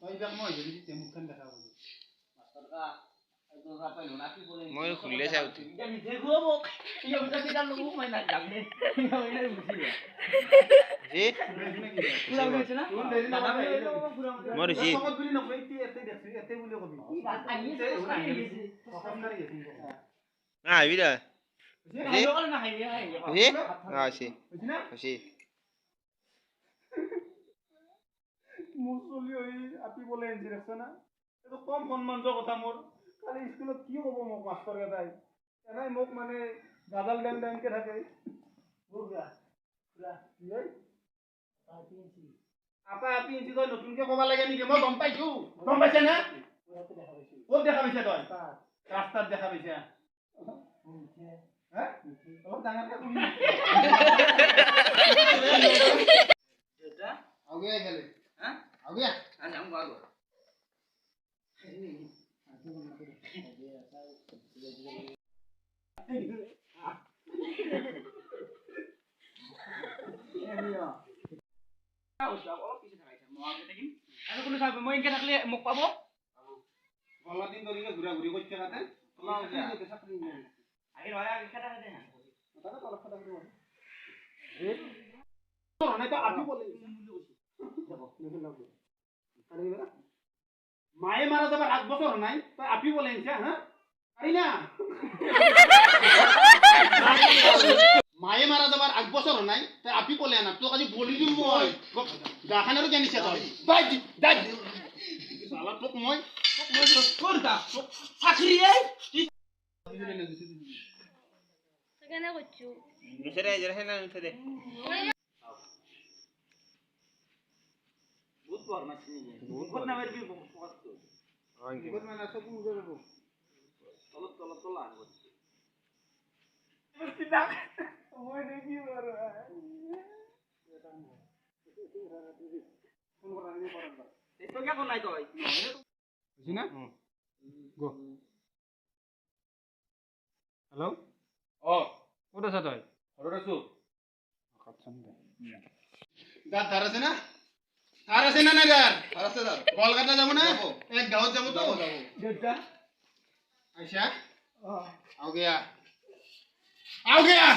তই যাক মই যদি মুখখন দেখা পাবি মাস্টাৰ কা মই খুলিলে চাই উঠি জি মই জি না আইবি দা জি জি আসি আসি মুসলি হই আপি বলে এনজি রাখছ না এতো কম সম্মানজনক কথা মোর কালি স্কুলত কি কব মোক মাস্টার গাদাই এনাই মোক মানে গাদাল ড্যাম ড্যাম কে থাকে বুগা পুরা এই আপা আপি এনজি কই নতুনকে কবা লাগে নেকি মই গম পাইছো গম পাইছ না ক'ত দেখা পাইছা তই রাস্তাত দেখা পাইছা হ্যাঁ অলপ ডাঙৰকে কবি এটা আগে গেলে হ্যাঁ আগে আচ্ছা আমি আগে মই ইনকে থাকলে মোক পাব গলা দিন ধরে ঘুরা ঘুরি করছে রাতে আগে রয়া আগে খেটা খেতে না তাহলে তো খেটা করে এ তো না তো আপনি বলে দেখো দেখে লাগবে আরে বেটা মায়ে মারা যাবার 8 বছর নাই তাই আপনি বলেন হ্যাঁ আরে না মায়ে মারা যাবার 8 বছর নাই তাই আপনি বলে না তো কাজে বলি দিম মই গাখানারও জানিছে তুই বাই দাই শালা তোক মই করতা চাকরি এই কেন করছো মুছেরে জরে না উঠে দে বহুত বড় মাছ নিয়ে বহুত নামের কি ফোকাস তো হয় কি বহুত মানে সব মুজে দেব তলত তলত তলা আনব সিধা ওই দেখি বড় ফোন করা নিয়ে পড়া এই তো কেন নাই কই বুঝি না গো হ্যালো ও কোথা আছ তুই ঘৰত আছো কাটছন দে গাত ধার আছে না ধার আছে না গার ধার আছে ধার কলকাতা যাব না এক গাঁও যাব তো দেড়টা আচ্ছা आओ गया